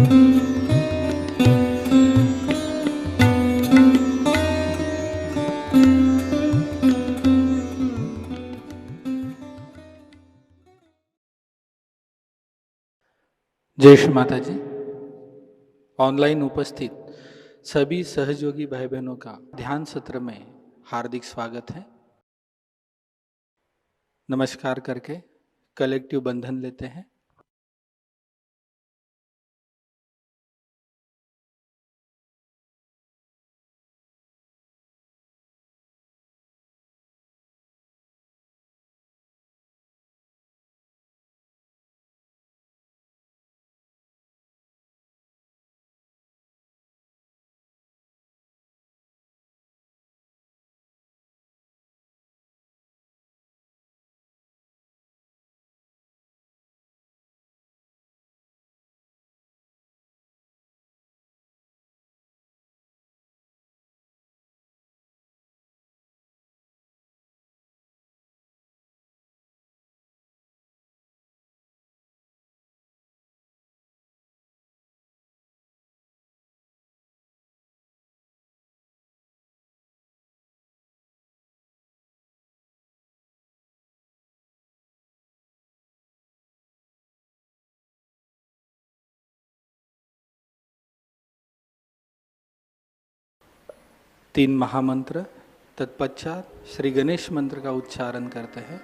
जय श्री माता जी। ऑनलाइन उपस्थित सभी सहयोगी भाई बहनों का ध्यान सत्र में हार्दिक स्वागत है। नमस्कार करके कलेक्टिव बंधन लेते हैं। तीन महामंत्र तत्पश्चात श्री गणेश मंत्र का उच्चारण करते हैं।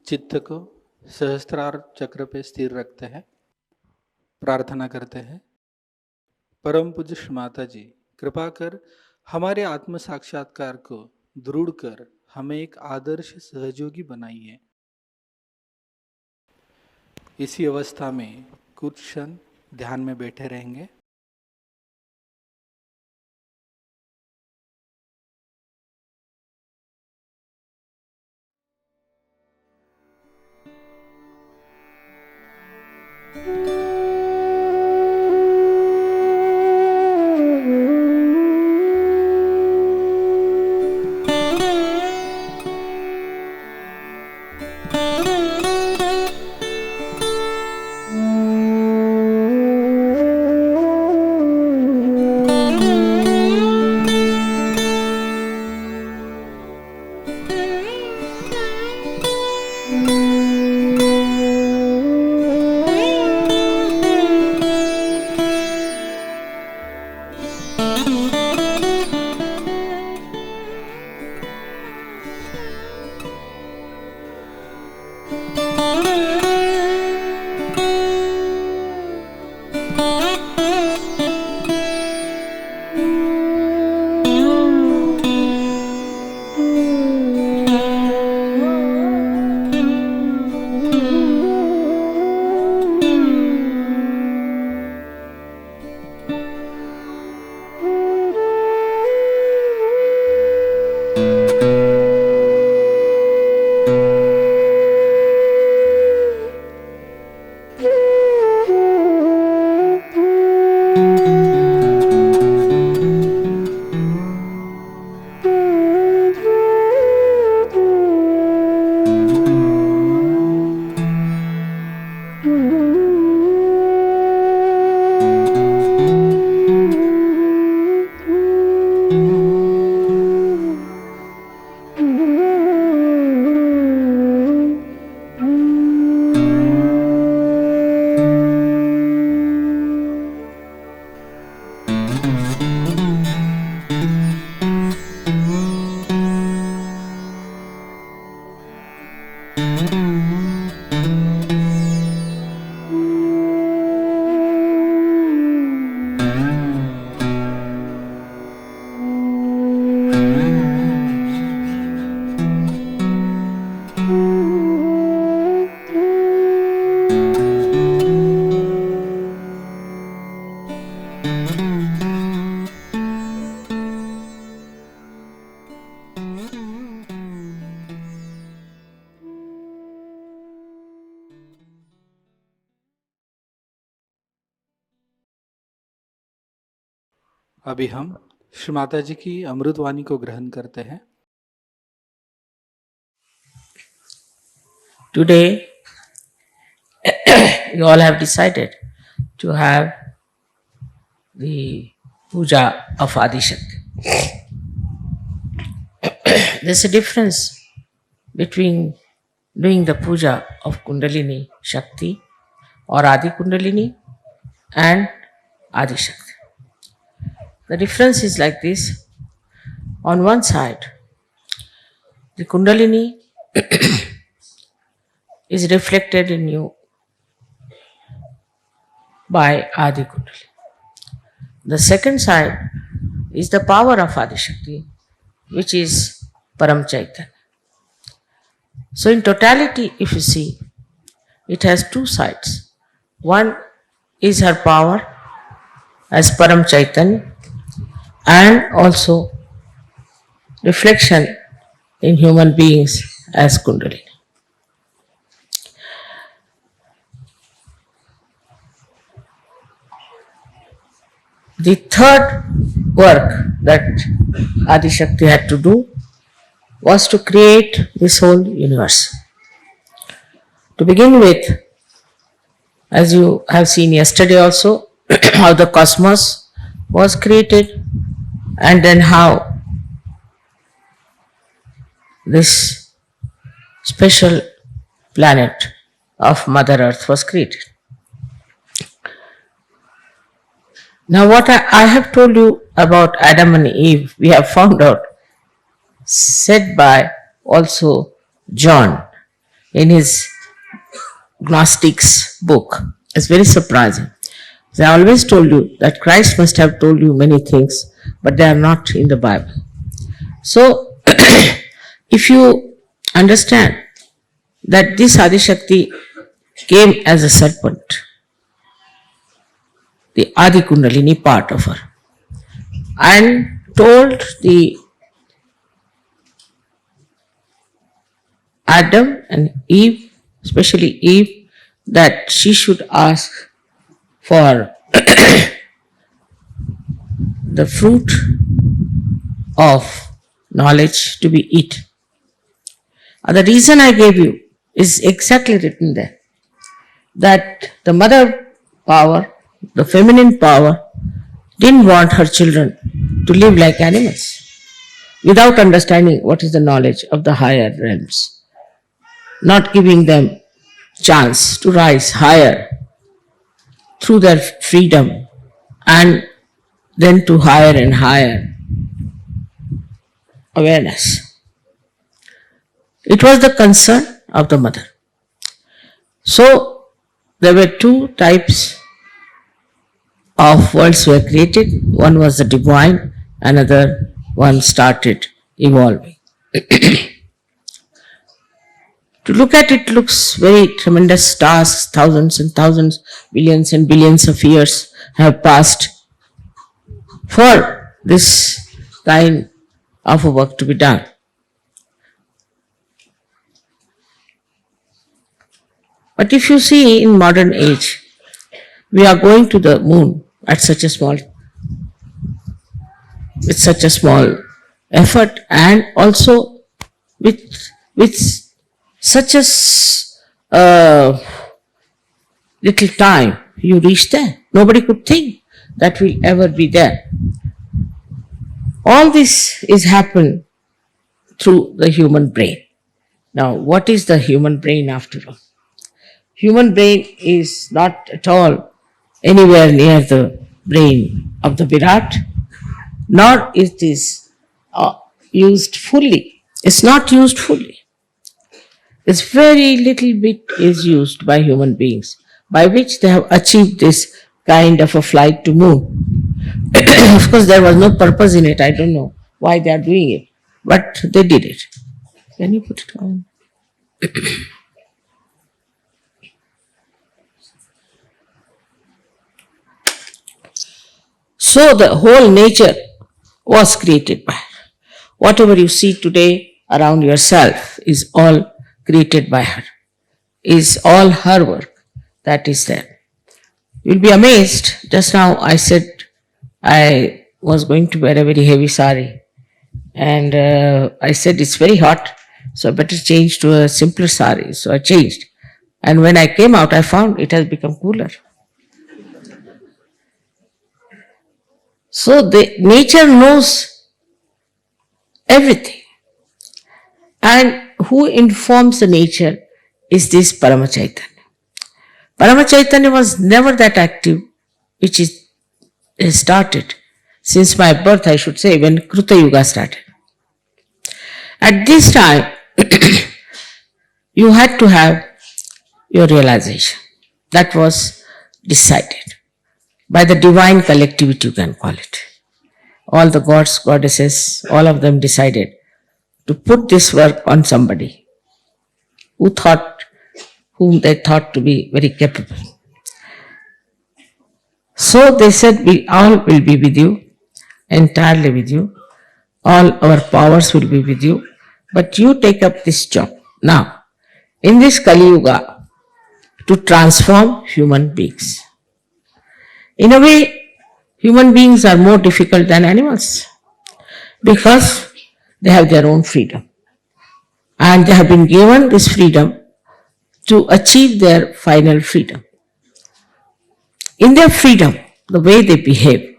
चित्त को सहस्त्रार चक्र पे स्थिर रखते हैं, प्रार्थना करते हैं। परम पूज्य श्री माता जी, कृपा कर हमारे आत्म साक्षात्कार को दृढ़ कर हमें एक आदर्श सहयोगी बनाइए। इसी अवस्था में कुछ क्षण ध्यान में बैठे रहेंगे। अभी हम श्री माता जी की अमृतवाणी को ग्रहण करते हैं। Today, you all have decided to have the puja of Adishakti. There's a difference between doing the puja of Kundalini Shakti or Adi Kundalini and Adi Shakti. The difference is like this. On one side, the Kundalini is reflected in you by Adi Kundalini. The second side is the power of Adi Shakti, which is Param Chaitanya. So in totality, if you see, it has two sides. One is her power as Param Chaitanya and also reflection in human beings as Kundalini. The third work that Adi Shakti had to do was to create this whole universe. To begin with, as you have seen yesterday also, how the cosmos was created and then how this special planet of Mother Earth was created. Now what I have told you about Adam and Eve, we have found out, said by also John, in his Gnostics book. It's very surprising. So I always told you that Christ must have told you many things, but they are not in the Bible. So, if you understand that this Adishakti came as a serpent, the Adi Kundalini part of her, and told the Adam and Eve, especially Eve, that she should ask for the fruit of knowledge to be eaten. And the reason I gave you is exactly written there, that the mother power, the feminine power, didn't want her children to live like animals without understanding what is the knowledge of the higher realms, not giving them chance to rise higher through their freedom and then to higher and higher awareness. It was the concern of the mother. So there were two types of worlds were created. One was the divine, another one started evolving. To look at it looks very tremendous. Stars, thousands and thousands, billions and billions of years have passed for this kind of a work to be done. But if you see in modern age, we are going to the moon at such a small, with such a small effort, and also with such a little time you reach there. Nobody could think that will ever be there. All this is happened through the human brain. Now, what is the human brain after all? Human brain is not at all anywhere near the brain of the Virat, nor is this used fully. It's not used fully. It's very little bit is used by human beings, by which they have achieved this kind of a flight to moon. Of course, there was no purpose in it. I don't know why they are doing it, but they did it. Can you put it on? So the whole nature was created by her. Whatever you see today around yourself is all created by her, is all her work that is there. You'll be amazed. Just now I said I was going to wear a very heavy sari, and I said it's very hot, so I better change to a simpler sari. So I changed, and when I came out I found it has become cooler. So the nature knows everything. And who informs the nature is this Parama Chaitanya. Parama Chaitanya was never that active, which is started since my birth, I should say, when Kruta Yuga started. At this time, you had to have your realization. That was decided by the divine collectivity, you can call it. All the gods, goddesses, all of them decided to put this work on somebody whom they thought to be very capable. So they said, we all will be with you, entirely with you. All our powers will be with you, but you take up this job now, in this Kali Yuga, to transform human beings. In a way, human beings are more difficult than animals because they have their own freedom. And they have been given this freedom to achieve their final freedom. In their freedom, the way they behave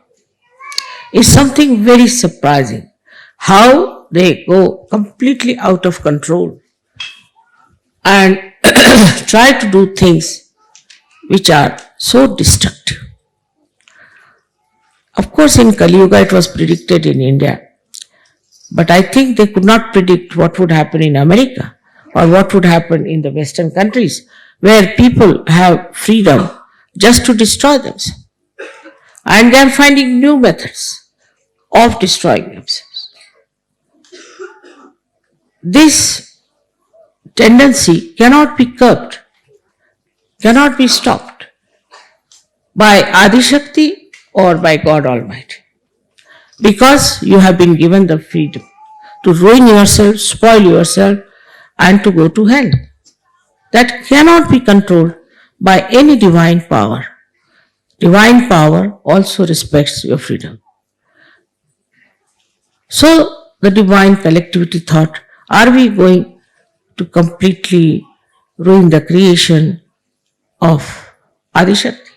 is something very surprising. How they go completely out of control and try to do things which are so destructive. Of course, in Kali Yuga it was predicted in India, but I think they could not predict what would happen in America or what would happen in the Western countries where people have freedom just to destroy themselves. And they are finding new methods of destroying themselves. This tendency cannot be curbed, cannot be stopped by Adishakti or by God Almighty, because you have been given the freedom to ruin yourself, spoil yourself, and to go to hell. That cannot be controlled by any divine power. Divine power also respects your freedom. So the divine collectivity thought, are we going to completely ruin the creation of Adishakti?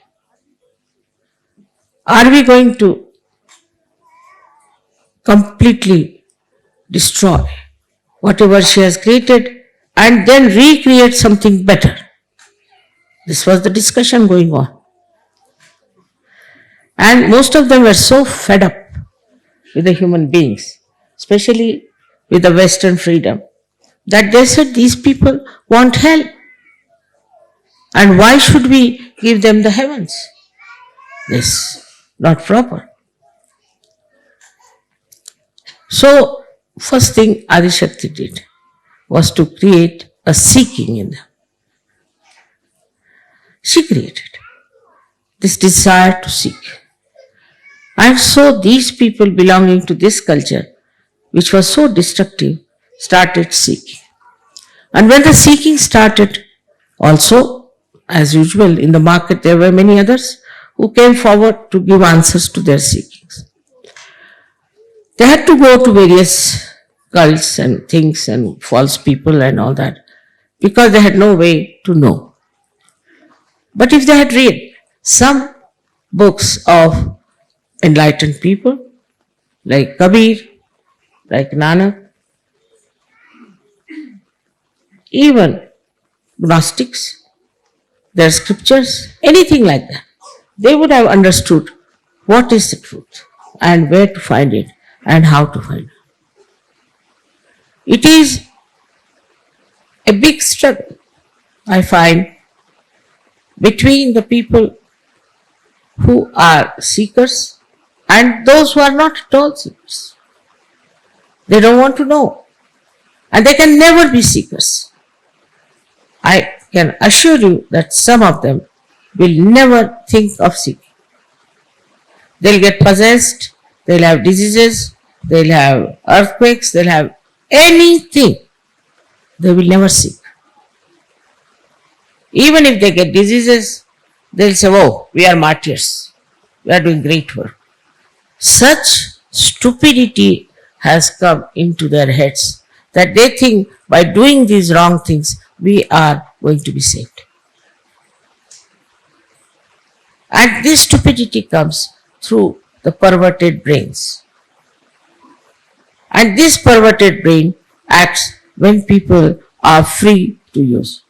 Are we going to completely destroy whatever she has created and then recreate something better? This was the discussion going on. And most of them were so fed up with the human beings, especially with the Western freedom, that they said these people want hell. And why should we give them the heavens? This is not proper. So, first thing Adishakti did was to create a seeking in them. She created this desire to seek. And so these people belonging to this culture, which was so destructive, started seeking. And when the seeking started, also, as usual in the market, there were many others who came forward to give answers to their seekings. They had to go to various cults and things and false people and all that, because they had no way to know. But if they had read some books of enlightened people, like Kabir, like Nanak, even Gnostics, their scriptures, anything like that, they would have understood what is the truth and where to find it and how to find it. It is a big struggle, I find, between the people who are seekers and those who are not at all seekers. They don't want to know, and they can never be seekers. I can assure you that some of them will never think of seeking. They'll get possessed, they'll have diseases, they'll have earthquakes, they'll have anything. They will never seek. Even if they get diseases, they'll say, oh, we are martyrs. We are doing great work. Such stupidity has come into their heads that they think by doing these wrong things, we are going to be saved. And this stupidity comes through the perverted brains. And this perverted brain acts when people are free to use.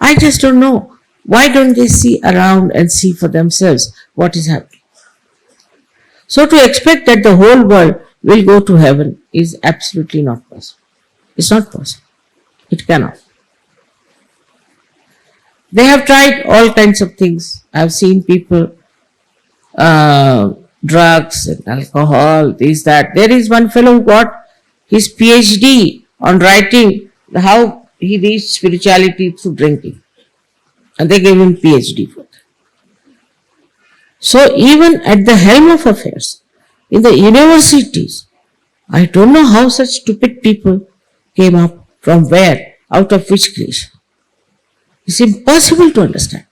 I just don't know. Why don't they see around and see for themselves what is happening? So to expect that the whole world will go to heaven is absolutely not possible. It's not possible. It cannot. They have tried all kinds of things. I've seen people, drugs and alcohol, this, that. There is one fellow who got his PhD on writing how he reached spirituality through drinking. And they gave him PhD for that. So even at the helm of affairs, in the universities, I don't know how such stupid people came up, from where, out of which creation. It's impossible to understand.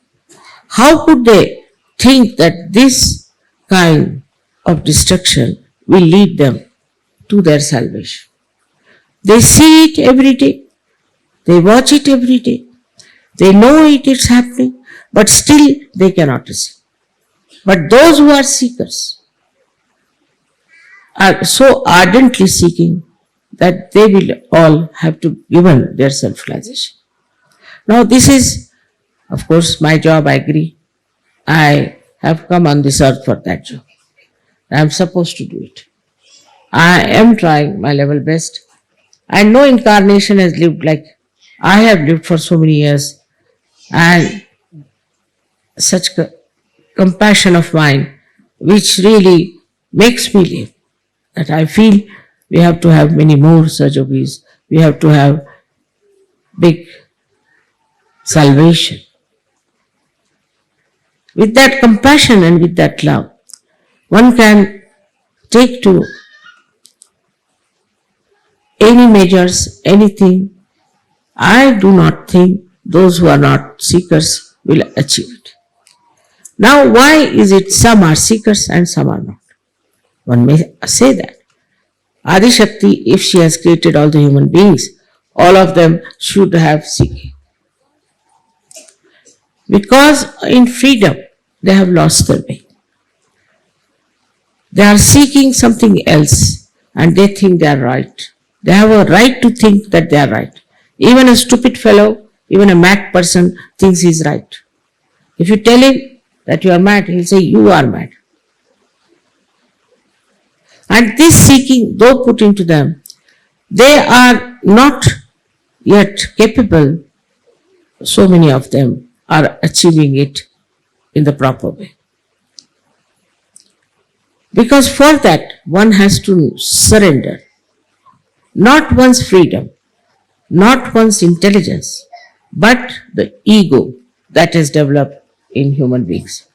How could they think that this kind of destruction will lead them to their salvation? They see it every day. They watch it every day. They know it is happening, but still they cannot receive. But those who are seekers are so ardently seeking that they will all have to give in their self-realization. Now this is, of course, my job, I agree. I have come on this earth for that job. I am supposed to do it. I am trying my level best. And no incarnation has lived like I have lived for so many years, and such compassion of mine, which really makes me live. That I feel we have to have many more such yogis. We have to have big salvation. With that compassion and with that love, one can take to any measures, anything. I do not think those who are not seekers will achieve it. Now, why is it some are seekers and some are not? One may say that. Adi Shakti, if she has created all the human beings, all of them should have seeking. Because in freedom, they have lost their way. They are seeking something else and they think they are right. They have a right to think that they are right. Even a stupid fellow, even a mad person thinks he is right. If you tell him that you are mad, he will say you are mad. And this seeking, though put into them, they are not yet capable, so many of them are achieving it in the proper way. Because for that, one has to surrender not one's freedom, not one's intelligence, but the ego that is developed in human beings.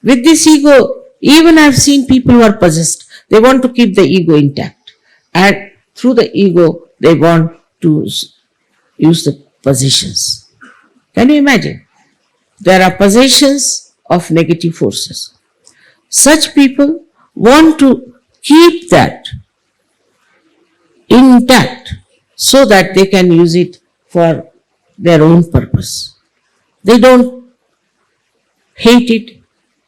With this ego, even I have seen people who are possessed, they want to keep the ego intact. And through the ego, they want to use the possessions. Can you imagine? There are possessions of negative forces. Such people want to keep that intact so that they can use it for their own purpose. They don't hate it,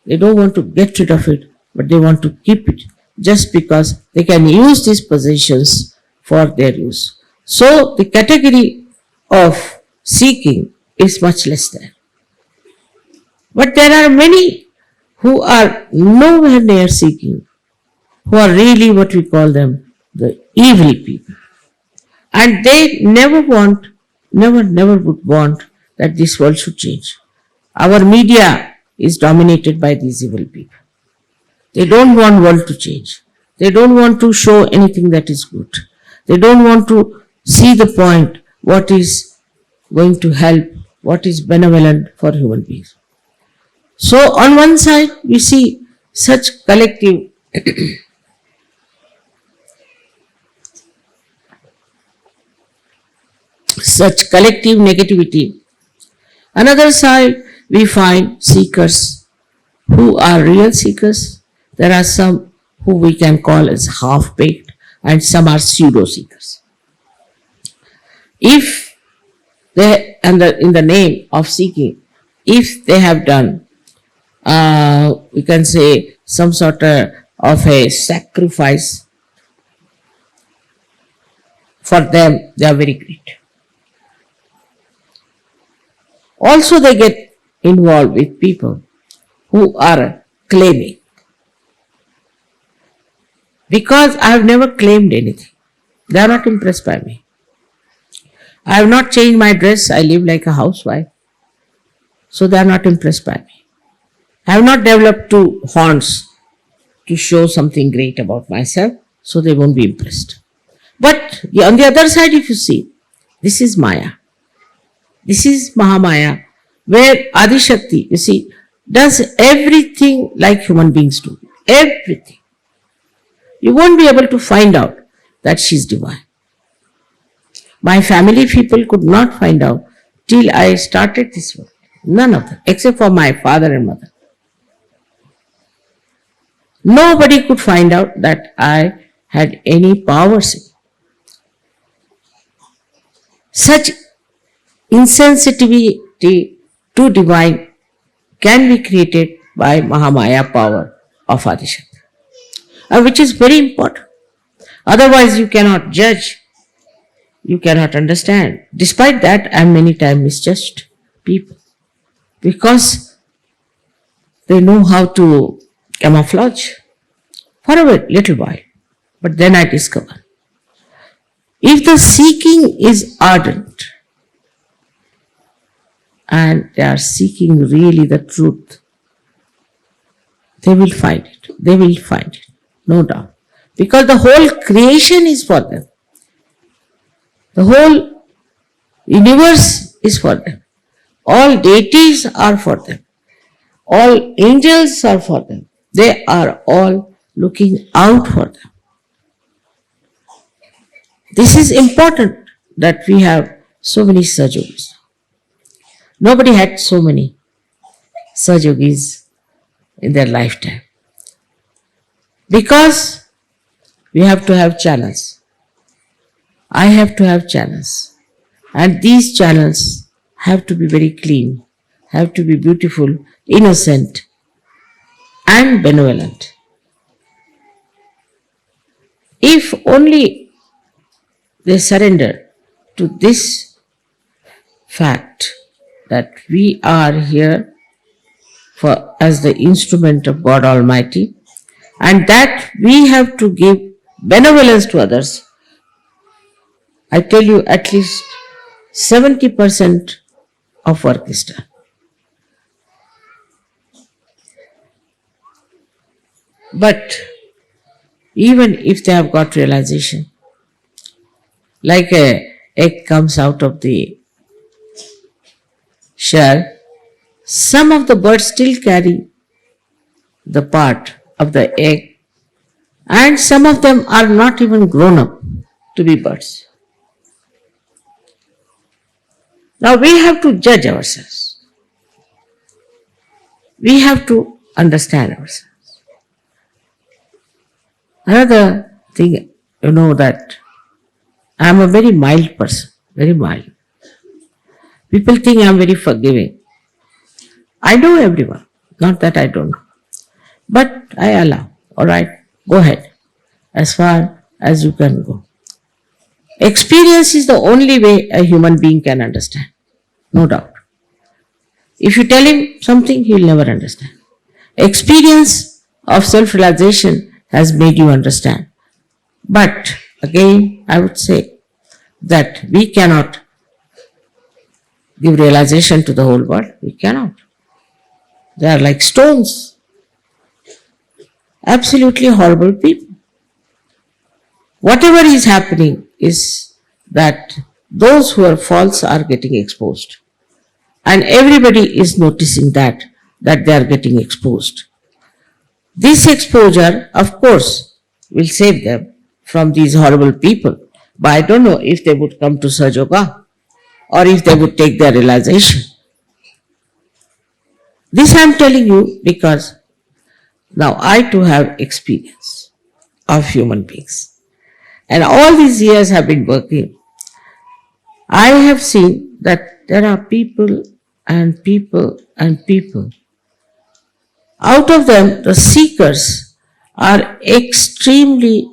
they don't want to get rid of it, but they want to keep it just because they can use these possessions for their use. So the category of seeking is much less there. But there are many who are nowhere near seeking, who are really what we call them the evil people. And they never would want that this world should change. Our media is dominated by these evil people. They don't want world to change. They don't want to show anything that is good. They don't want to see the point, what is going to help, what is benevolent for human beings. So on one side, we see such collective negativity. Another side, we find seekers who are real seekers. There are some who we can call as half-baked and some are pseudo-seekers. If they, in the name of seeking, if they have done, we can say some sort of a sacrifice, for them they are very great. Also they get involved with people who are claiming. Because I have never claimed anything. They are not impressed by me. I have not changed my dress. I live like a housewife. So they are not impressed by me. I have not developed two horns to show something great about myself. So they won't be impressed. But on the other side, if you see, this is Maya. This is Mahamaya, where Adi Shakti, you see, does everything like human beings do. Everything. You won't be able to find out that she is divine. My family people could not find out till I started this work. None of them, except for my father and mother. Nobody could find out that I had any powers. Such insensitivity to divine can be created by Mahamaya power of Adi Shakti. Which is very important. Otherwise you cannot judge, you cannot understand. Despite that, I am many times misjudged people because they know how to camouflage for a little while. But then I discover, if the seeking is ardent, and they are seeking really the truth, they will find it. They will find it, no doubt. Because the whole creation is for them. The whole universe is for them. All deities are for them. All angels are for them. They are all looking out for them. This is important that we have so many Sajogis. Nobody had so many Sajogis in their lifetime. Because we have to have channels. I have to have channels. And these channels have to be very clean, have to be beautiful, innocent, and benevolent. If only they surrender to this fact that we are here for as the instrument of God Almighty, and that we have to give benevolence to others, I tell you, at least 70% of work is done. But even if they have got realization, like a egg comes out of the shell, some of the birds still carry the part of the egg, and some of them are not even grown up to be birds. Now we have to judge ourselves. We have to understand ourselves. Another thing, that I am a very mild person, very mild. People think I am very forgiving. I know everyone, not that I don't know. But I allow, alright, go ahead, as far as you can go. Experience is the only way a human being can understand, no doubt. If you tell him something, he will never understand. Experience of self-realization has made you understand. But again, I would say that we cannot give realization to the whole world. We cannot. They are like stones. Absolutely horrible people. Whatever is happening is that those who are false are getting exposed. And everybody is noticing that they are getting exposed. This exposure, of course, will save them from these horrible people. But I don't know if they would come to Sajoga or if they would take their realization. This I am telling you because now I too have experience of human beings. And all these years have been working. I have seen that there are people and people and people. Out of them, the seekers are extremely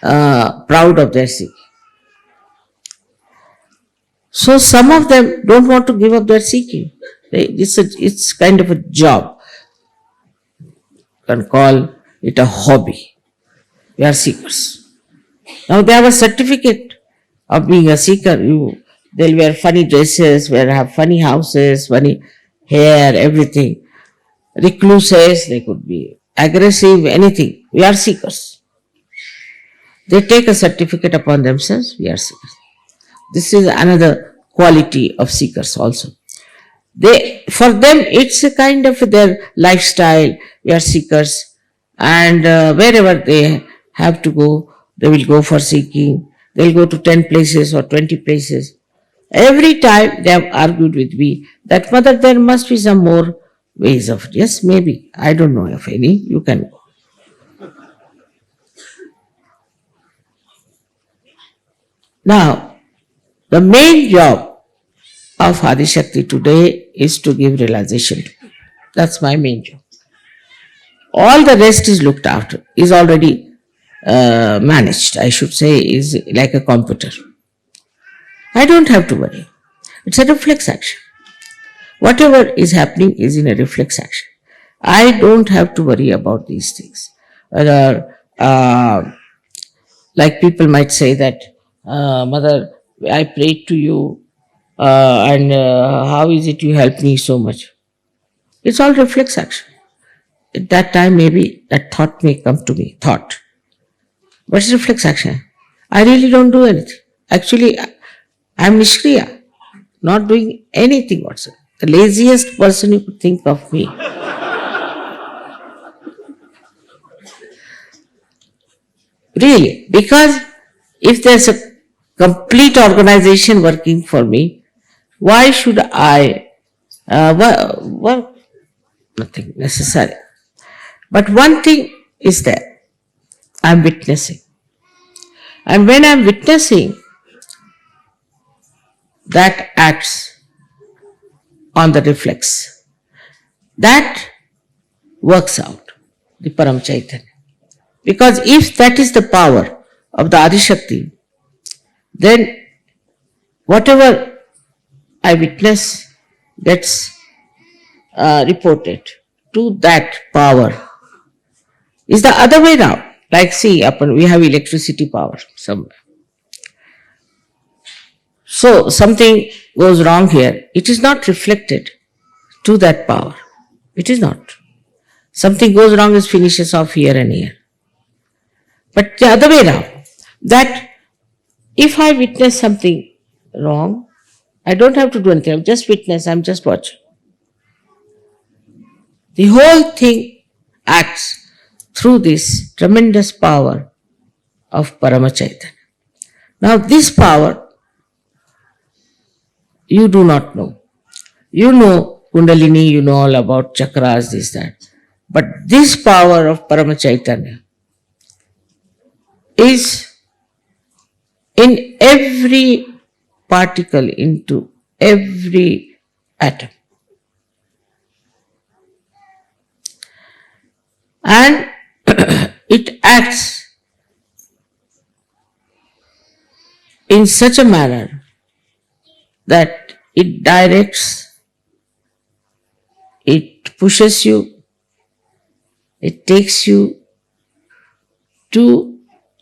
proud of their seeking. So some of them don't want to give up their seeking. It's kind of a job. You can call it a hobby. We are seekers. Now they have a certificate of being a seeker. They'll wear funny dresses, have funny houses, funny hair, everything. Recluses, they could be aggressive, anything. We are seekers. They take a certificate upon themselves, we are seekers. This is another quality of seekers also. For them, it's a kind of their lifestyle. We are seekers, and wherever they have to go, they will go for seeking. They'll go to 10 places or 20 places. Every time they have argued with me that, Mother, there must be some more ways of it. Yes, maybe. I don't know of any. You can go. Now, the main job of Adishakti today is to give realization to people. That's my main job. All the rest is looked after, is already managed, I should say, is like a computer. I don't have to worry. It's a reflex action. Whatever is happening is in a reflex action. I don't have to worry about these things. Whether, like people might say that, Mother, I prayed to you and how is it you helped me so much? It's all reflex action. At that time, maybe that thought may come to me, thought. But it's reflex action. I really don't do anything. Actually, I'm Nishkriya, not doing anything whatsoever. The laziest person you could think of me. Really, because if there's a complete organization working for me, why should I work? Nothing necessary. But one thing is there, I'm witnessing. And when I'm witnessing, that acts on the reflex. That works out the Param Chaitanya. Because if that is the power of the Adi Shakti, then whatever I witness gets reported to that power. Is the other way round. Like see, we have electricity power somewhere. So something goes wrong here. It is not reflected to that power. It is not. Something goes wrong, it finishes off here and here. But the other way around, that if I witness something wrong, I don't have to do anything. I'm just witness, I'm just watching. The whole thing acts through this tremendous power of Parama Chaitanya. Now this power, you do not know. You know Kundalini, you know all about chakras, this, that. But this power of Parama Chaitanya is in every particle, into every atom. And it acts in such a manner that it directs, it pushes you, it takes you to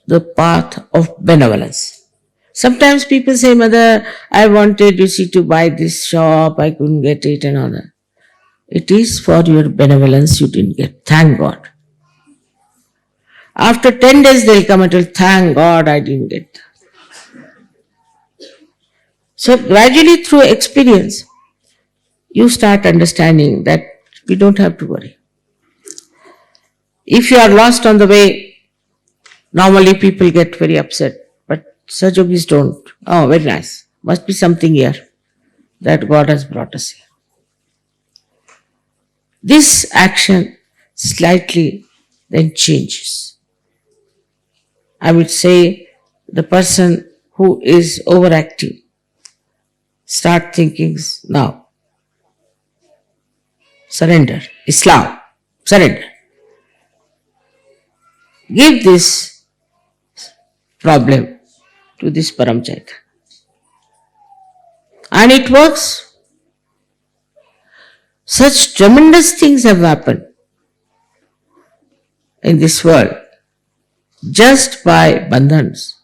the path of benevolence. Sometimes people say, Mother, I wanted, you see, to buy this shop, I couldn't get it and all that. It is for your benevolence you didn't get. Thank God. After 10 days they'll come and tell, thank God I didn't get that. So gradually through experience, you start understanding that we don't have to worry. If you are lost on the way, normally people get very upset, but Sajogis don't. Oh, very nice. Must be something here that God has brought us here. This action slightly then changes. I would say the person who is overactive start thinking now. Surrender. Islam. Surrender. Give this problem to this Param Chaitanya. And it works. Such tremendous things have happened in this world just by bandhans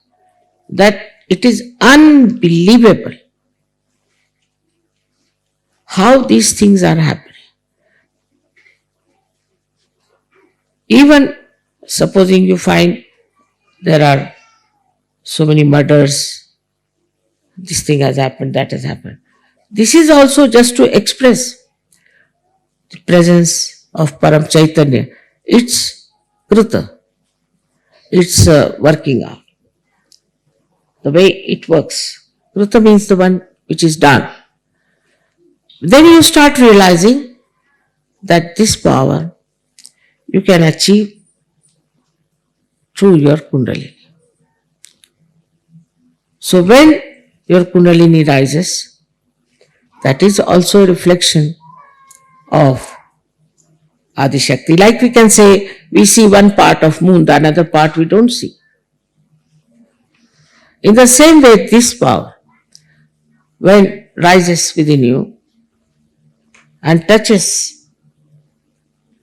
that it is unbelievable how these things are happening. Even supposing you find there are so many murders, this thing has happened, that has happened. This is also just to express the presence of Param Chaitanya. It's Kruta. It's working out. The way it works. Kruta means the one which is done. Then you start realizing that this power you can achieve through your Kundalini. So when your Kundalini rises, that is also a reflection of Adi Shakti. Like we can say, we see one part of moon, the another part we don't see. In the same way, this power, when rises within you and touches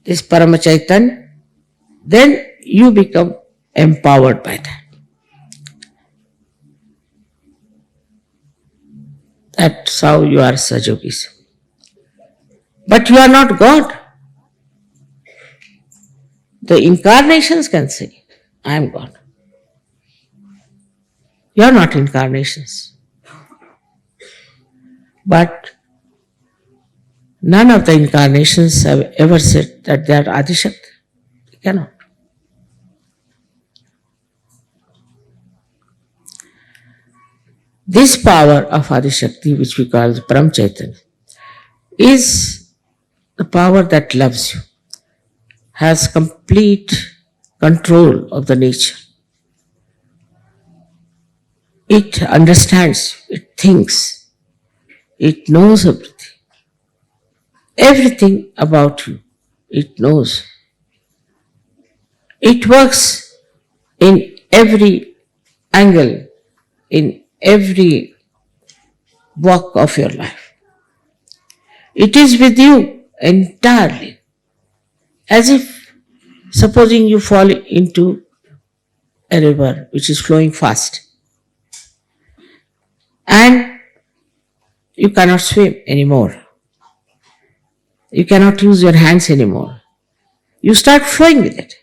this Parama Chaitanya, then you become empowered by that. That's how you are Sajogis. But you are not God. The incarnations can say, I am God. You are not incarnations. But none of the incarnations have ever said that they are Adishakti. They cannot. This power of Adishakti, which we call Param Chaitanya, is the power that loves you, has complete control of the nature. It understands, it thinks, it knows everything. Everything about you, it knows. It works in every angle, in every walk of your life. It is with you entirely, as if supposing you fall into a river which is flowing fast and you cannot swim anymore. You cannot use your hands anymore. You start flowing with it.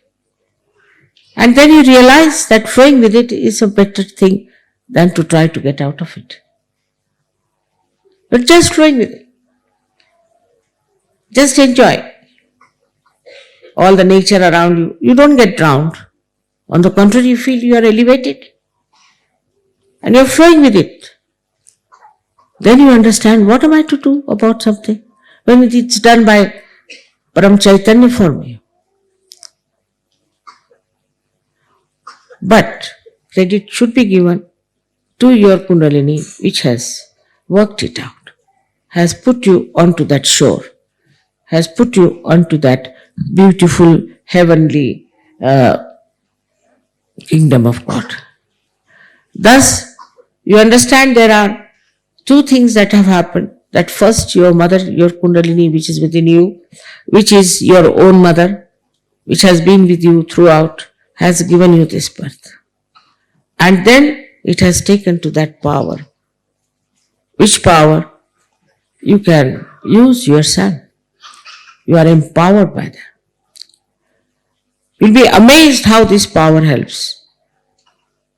And then you realize that flowing with it is a better thing than to try to get out of it. But just flowing with it. Just enjoy all the nature around you. You don't get drowned. On the contrary, you feel you are elevated. And you're flowing with it. Then you understand, what am I to do about something when it's done by Param Chaitanya for me? But credit should be given to your Kundalini, which has worked it out, has put you onto that shore, has put you onto that beautiful heavenly kingdom of God. Thus, you understand there are two things that have happened. That first, your mother, your Kundalini, which is within you, which is your own mother, which has been with you throughout, has given you this birth. And then it has taken to that power. Which power? You can use yourself. You are empowered by that. You'll be amazed how this power helps.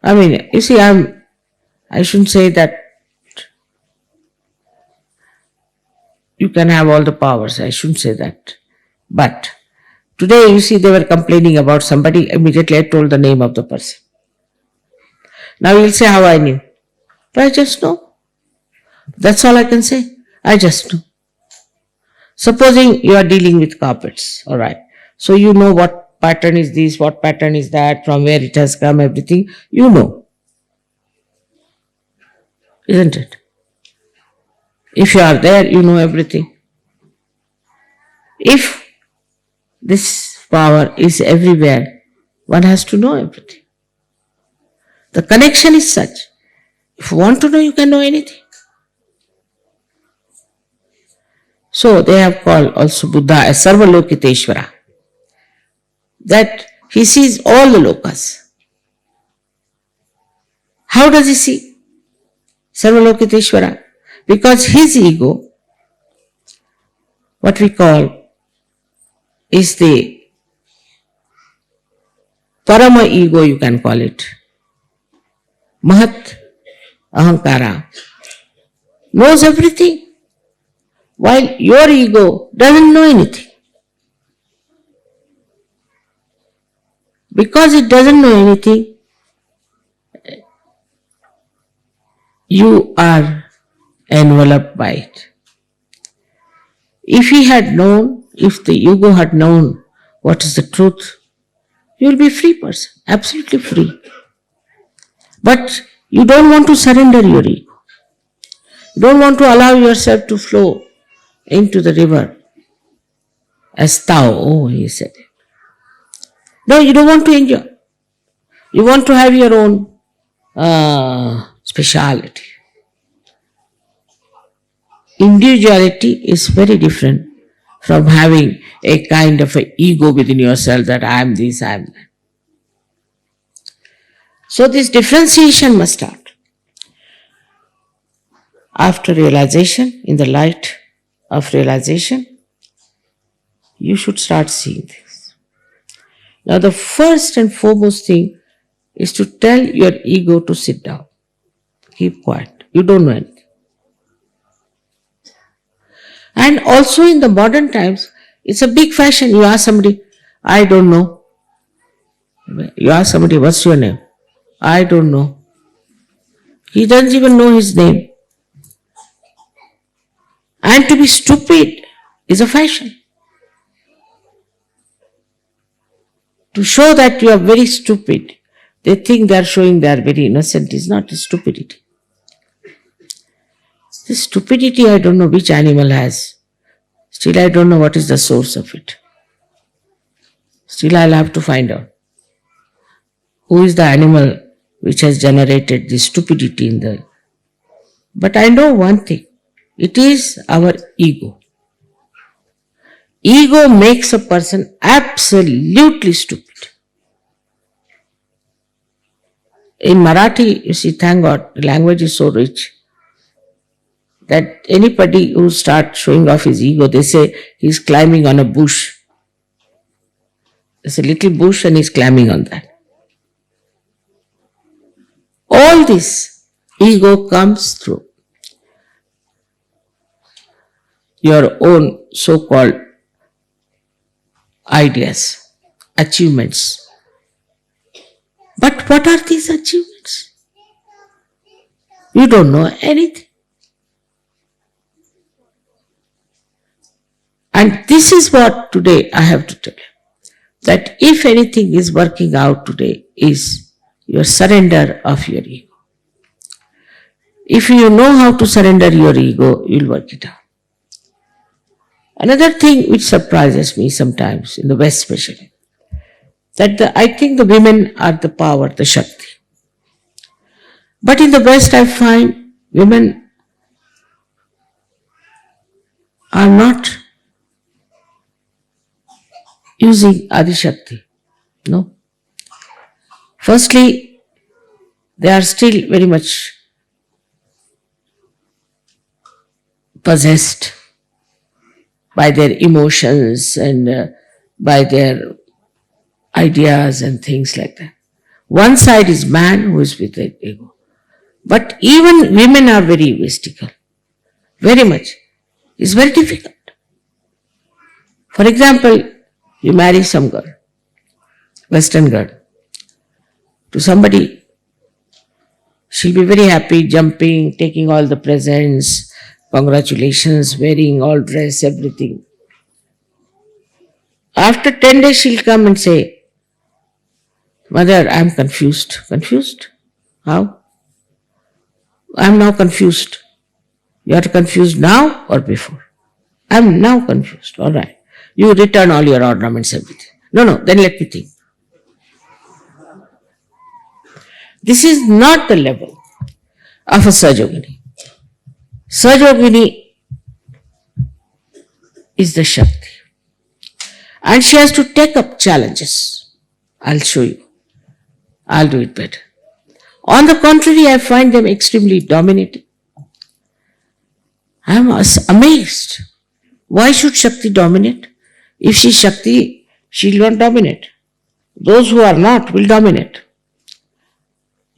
I mean, you see, I shouldn't say that you can have all the powers. I shouldn't say that. But today, you see, they were complaining about somebody. Immediately, I told the name of the person. Now you'll say how I knew. But I just know. That's all I can say. I just know. Supposing you are dealing with carpets, all right. So you know what pattern is this, what pattern is that, from where it has come, everything. You know. Isn't it? If you are there, you know everything. If this power is everywhere, one has to know everything. The connection is such. If you want to know, you can know anything. So they have called also Buddha as Sarvalokiteshvara. That he sees all the lokas. How does he see? Sarvalokiteshvara. Because his ego, what we call, is the Parama ego, you can call it. Mahat Ahankara knows everything, while your ego doesn't know anything. Because it doesn't know anything, you are enveloped by it. If he had known, if the ego had known what is the truth, you will be a free person, absolutely free. But you don't want to surrender your ego. You don't want to allow yourself to flow into the river as thou, oh, he said it. No, you don't want to enjoy. You want to have your own speciality. Individuality is very different from having a kind of an ego within yourself that I am this, I am that. So this differentiation must start. After realization, in the light of realization, you should start seeing this. Now, the first and foremost thing is to tell your ego to sit down. Keep quiet. You don't know anything. And also in the modern times, it's a big fashion. You ask somebody, I don't know. You ask somebody, what's your name? I don't know. He doesn't even know his name. And to be stupid is a fashion. To show that you are very stupid, they think they are showing they are very innocent, is not a stupidity. This stupidity, I don't know which animal has. Still, I don't know what is the source of it. Still, I'll have to find out. Who is the animal which has generated this stupidity in the... But I know one thing. It is our ego. Ego makes a person absolutely stupid. In Marathi, you see, thank God, the language is so rich that anybody who starts showing off his ego, they say he's climbing on a bush. There's a little bush and he's climbing on that. All this ego comes through your own so-called ideas, achievements. But what are these achievements? You don't know anything. And this is what today I have to tell you. That if anything is working out today is your surrender of your ego. If you know how to surrender your ego, you'll work it out. Another thing which surprises me sometimes, in the West especially, that I think the women are the power, the Shakti. But in the West I find women are not using Adi Shakti. No. Firstly, they are still very much possessed by their emotions and by their ideas and things like that. One side is man who is with the ego. But even women are very egoistical. Very much. It's very difficult. For example, you marry some girl, Western girl, to somebody. She'll be very happy, jumping, taking all the presents, congratulations, wearing all dress, everything. After 10 days, she'll come and say, Mother, I'm confused. Confused? How? I'm now confused. You are confused now or before? I'm now confused. All right. You return all your ornaments, everything. No, then let me think. This is not the level of a Sajogini. Sajogini is the Shakti. And she has to take up challenges. I'll show you. I'll do it better. On the contrary, I find them extremely dominating. I am amazed. Why should Shakti dominate? If she's Shakti, she will not dominate. Those who are not will dominate.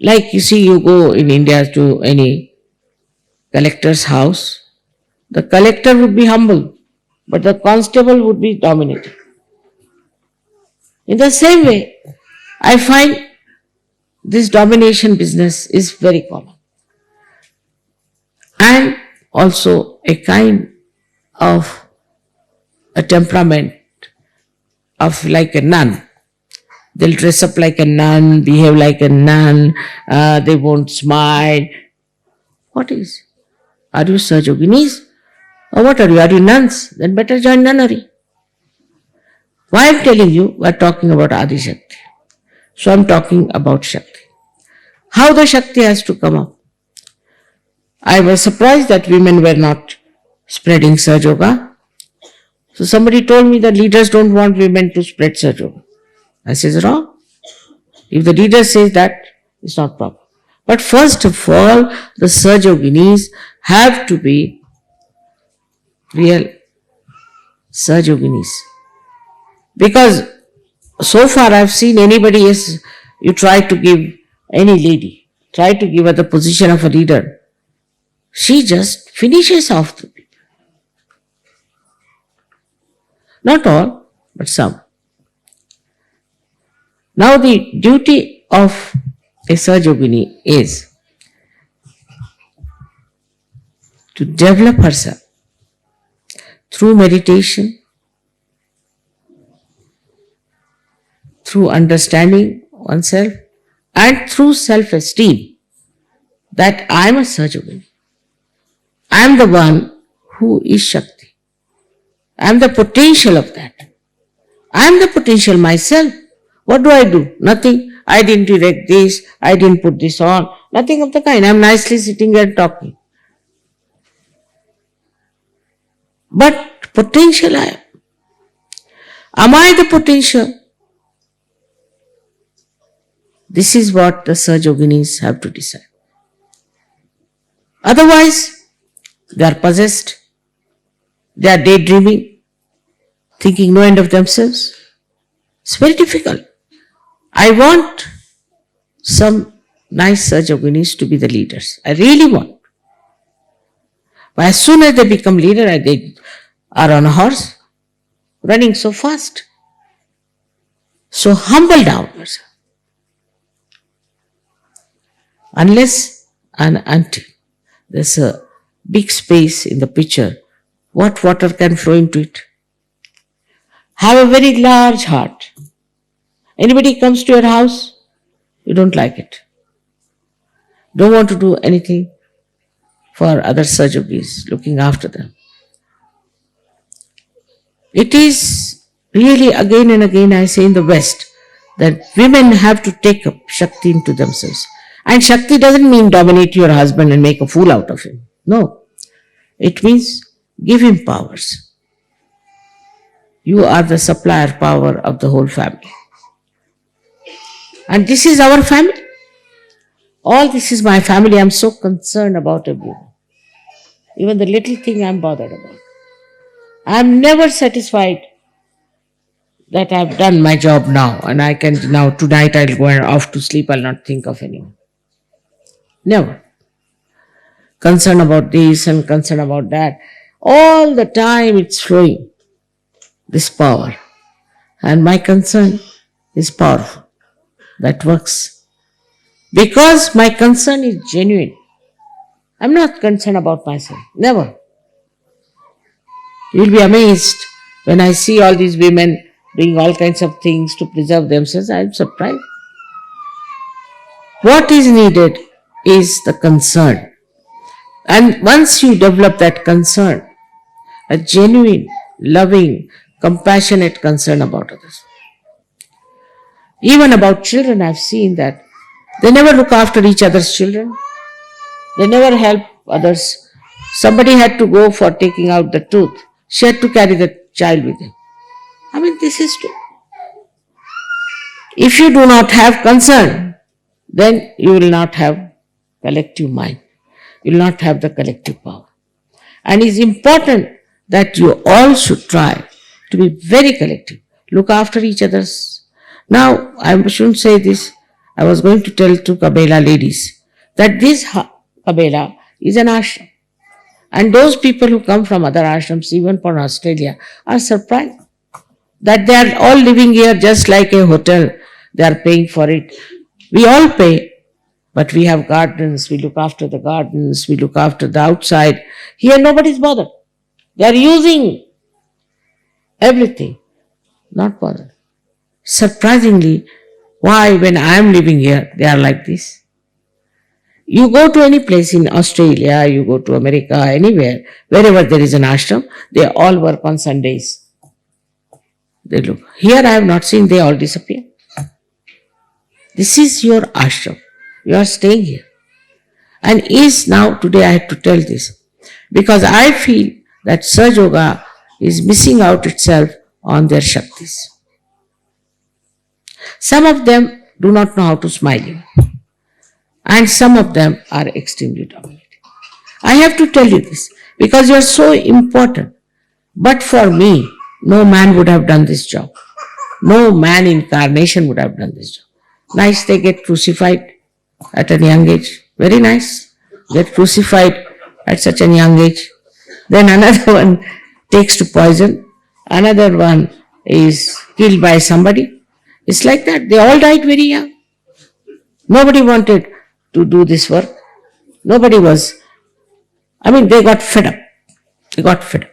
Like you see, you go in India to any collector's house, the collector would be humble, but the constable would be dominating. In the same way, I find this domination business is very common. And also a kind of a temperament of like a nun. They'll dress up like a nun, behave like a nun, they won't smile. What is? Are you Sajoginis? Or what are you? Are you nuns? Then better join nunnery. Why I'm telling you, we're talking about Adi Shakti. So I'm talking about Shakti. How the Shakti has to come up. I was surprised that women were not spreading Sahaja. So somebody told me that leaders don't want women to spread Sahaja. I says wrong. If the leader says that, it's not proper. But first of all, the Sahajoginis have to be real Sahajoginis. Because so far I've seen anybody else, you try to give any lady, try to give her the position of a leader, she just finishes off the people. Not all, but some. Now the duty of a Sahajogini is to develop herself through meditation, through understanding oneself, and through self-esteem that I am a Sahajogini. I am the one who is Shakti. I am the potential of that. I am the potential myself. What do? Nothing. I didn't erect this, I didn't put this on, nothing of the kind. I am nicely sitting here talking. But potential I am. Am I the potential? This is what the Sahajoginis have to decide. Otherwise, they are possessed, they are daydreaming, thinking no end of themselves. It's very difficult. I want some nice Sahajoginis to be the leaders. I really want. But as soon as they become leader, they are on a horse, running so fast. So humble down yourself. Unless and until there's a big space in the pitcher, what water can flow into it? Have a very large heart. Anybody comes to your house, you don't like it. Don't want to do anything for other Sahajoginis, looking after them. It is really again and again I say in the West that women have to take up Shakti into themselves. And Shakti doesn't mean dominate your husband and make a fool out of him. No. It means give him powers. You are the supplier power of the whole family. And this is our family. All this is my family. I am so concerned about everyone. Even the little thing I am bothered about. I am never satisfied that I have done my job now and I can now tonight I will go off to sleep, I will not think of anyone. Never. Concern about this and concern about that. All the time it's flowing, this power. And my concern is powerful. That works. Because my concern is genuine. I'm not concerned about myself. Never. You'll be amazed when I see all these women doing all kinds of things to preserve themselves. I'm surprised. What is needed is the concern. And once you develop that concern, a genuine, loving, compassionate concern about others. Even about children, I've seen that they never look after each other's children. They never help others. Somebody had to go for taking out the tooth. She had to carry the child with him. I mean, this is true. If you do not have concern, then you will not have collective mind. You will not have the collective power. And it is important that you all should try to be very collective. Look after each other's. Now, I shouldn't say this. I was going to tell to Kabela ladies that this Kabela is an ashram. And those people who come from other ashrams, even from Australia, are surprised that they are all living here just like a hotel. They are paying for it. We all pay, but we have gardens. We look after the gardens. We look after the outside. Here nobody is bothered. They are using everything. Not bothered. Surprisingly, why when I am living here, they are like this? You go to any place in Australia, you go to America, anywhere, wherever there is an ashram, they all work on Sundays. They look. Here I have not seen, they all disappear. This is your ashram. You are staying here. And is now, today I had to tell this, because I feel that Sahaja Yoga is missing out itself on their Shaktis. Some of them do not know how to smile. and some of them are extremely dominating. I have to tell you this because you are so important. But for me, no man would have done this job. No man incarnation would have done this job. Nice, they get crucified at a young age. Very nice. Get crucified at such a young age. Then another one takes to poison. Another one is killed by somebody. It's like that. They all died very young. Nobody wanted to do this work. Nobody was, they got fed up. They got fed up.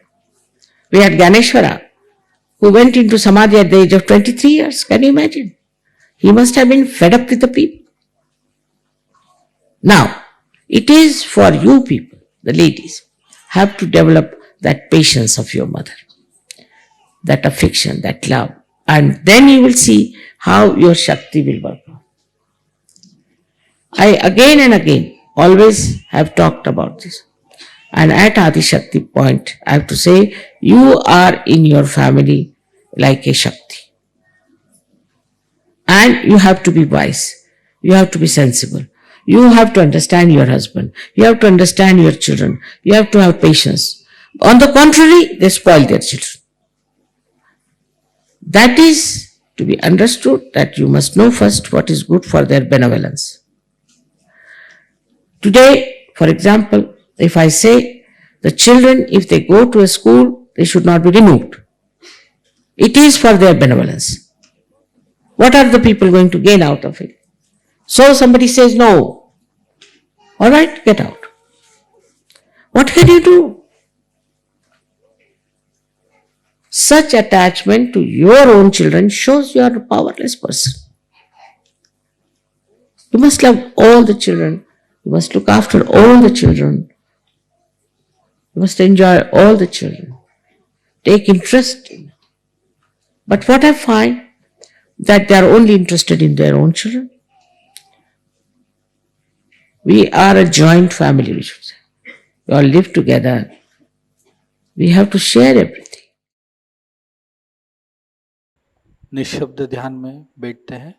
We had Ganeshwara, who went into Samadhi at the age of 23 years. Can you imagine? He must have been fed up with the people. Now, it is for you people, the ladies, have to develop that patience of your mother, that affection, that love, and then you will see how your Shakti will work. I again and again always have talked about this. And at Adi Shakti point, I have to say, you are in your family like a Shakti. And you have to be wise. You have to be sensible. You have to understand your husband. You have to understand your children. You have to have patience. On the contrary, they spoil their children. That is to be understood that you must know first what is good for their benevolence. Today, for example, if I say the children, if they go to a school, they should not be removed. It is for their benevolence. What are the people going to gain out of it? So somebody says no. All right, get out. What can you do? Such attachment to your own children shows you are a powerless person. You must love all the children. You must look after all the children. You must enjoy all the children. Take interest in. But what I find, that they are only interested in their own children. We are a joint family, we should say. We all live together. We have to share everything. निःशब्द ध्यान में बैठते हैं।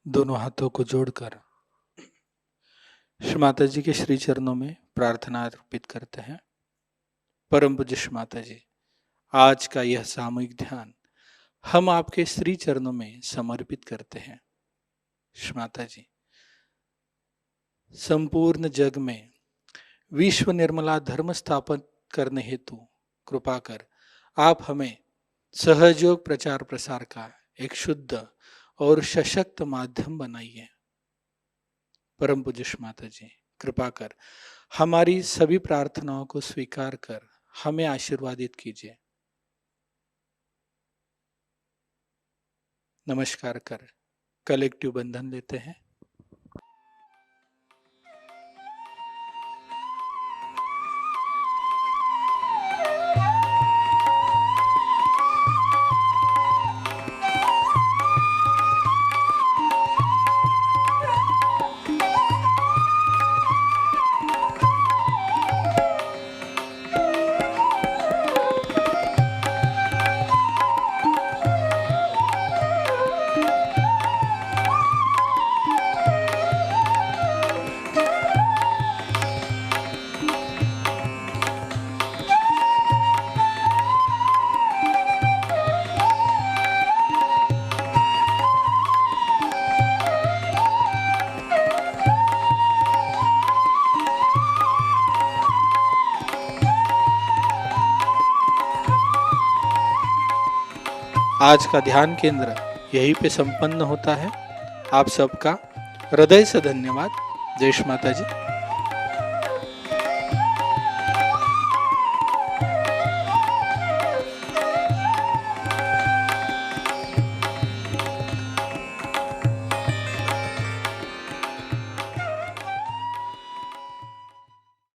दोनों हाथों को जोड़कर श्री माता जी के श्री चरणों में प्रार्थना अर्पित करते हैं। परम पूज्य श्री माता जी, आज का यह सामूहिक ध्यान हम आपके श्री चरणों में समर्पित करते हैं। श्री माता जी, संपूर्ण जग में विश्व निर्मला धर्म स्थापन करने हेतु कृपा कर आप हमें सहयोग प्रचार प्रसार का एक शुद्ध और सशक्त माध्यम बनाइए। परम पूज्य श्री माता जी, कृपा कर हमारी सभी प्रार्थनाओं को स्वीकार कर हमें आशीर्वादित कीजिए। नमस्कार कर कलेक्टिव बंधन लेते हैं। आज का ध्यान केंद्र यहीं पे संपन्न होता है। आप सबका हृदय से धन्यवाद। जय श्री माता जी।